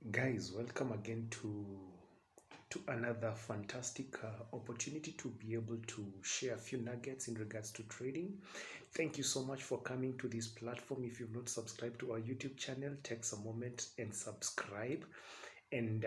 Guys, welcome again to another fantastic opportunity to be able to share a few nuggets in regards to trading. Thank you so much for coming to this platform. If you've not subscribed to our YouTube channel, take a moment and subscribe. And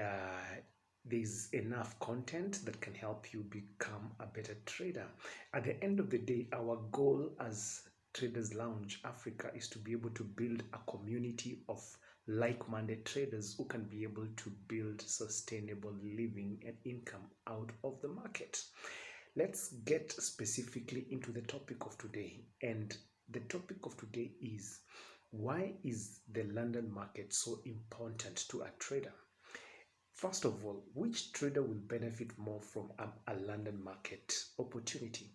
there's enough content that can help you become a better trader. At the end of the day, our goal as Traders Lounge Africa is to be able to build a community of like-minded traders who can be able to build sustainable living and income out of the market. Let's get specifically into the topic of today. And the topic of today is, why is the London market so important to a trader? First of all, which trader will benefit more from a London market opportunity?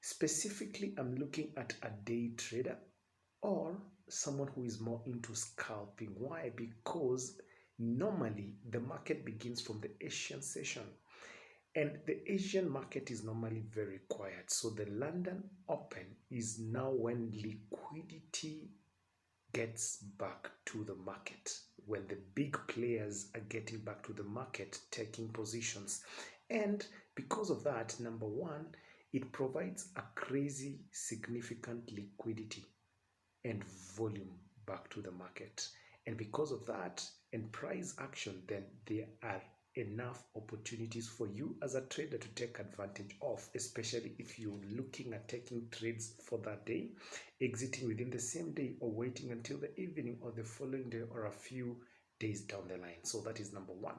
Specifically, I'm looking at a day trader or someone who is more into scalping. Why? Because normally the market begins from the Asian session, and the Asian market is normally very quiet. So the London Open is now when liquidity gets back to the market, when the big players are getting back to the market, taking positions. And because of that, number one, it provides a crazy significant liquidity and volume back to the market. And because of that and price action, then there are enough opportunities for you as a trader to take advantage of, especially if you're looking at taking trades for that day, exiting within the same day, or waiting until the evening or the following day or a few days down the line. So that is number one.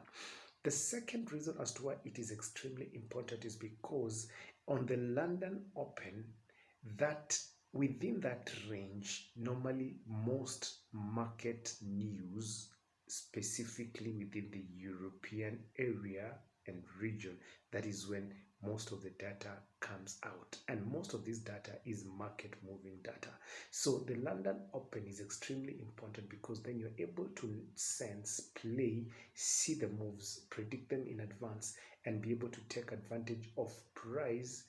The second reason as to why it is extremely important is because on the London Open, that within that range, normally most market news, specifically within the European area and region, that is when most of the data comes out, and most of this data is market moving data. So the London Open is extremely important because then you're able to sense, play, see the moves, predict them in advance, and be able to take advantage of price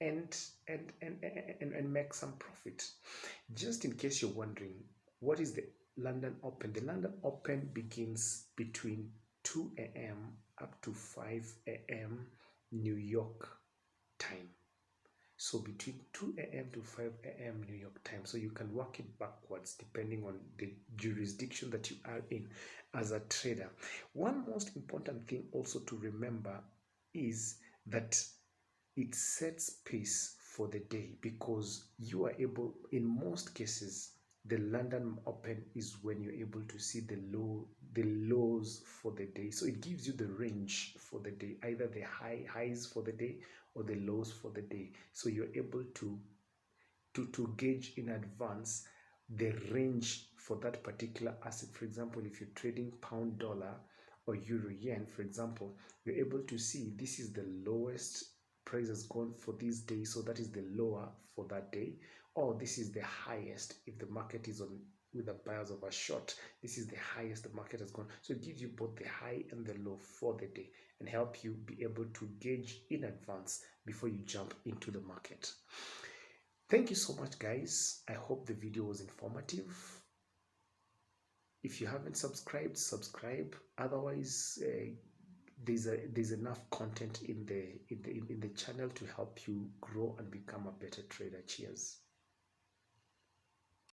and make some profit. Just in case you're wondering, what is the London Open? The London Open begins between 2 a.m. up to 5 a.m. New York time. So between 2 a.m. to 5 a.m. New York time. So you can work it backwards depending on the jurisdiction that you are in as a trader. One most important thing also to remember is that it sets pace for the day, because you are able, in most cases, the London Open is when you're able to see the lows for the day. So it gives you the range for the day, either the highs for the day or the lows for the day. So you're able to gauge in advance the range for that particular asset. For example, if you're trading pound dollar or euro yen, for example, you're able to see this is the lowest price has gone for this day, so that is the lower for that day, or this is the highest if the market is on with the buyers of a short. This is the highest the market has gone. So it gives you both the high and the low for the day and help you be able to gauge in advance before you jump into the market. Thank you so much, guys. I hope the video was informative. If you haven't subscribed, subscribe. Otherwise, there's enough content in the channel to help you grow and become a better trader. Cheers.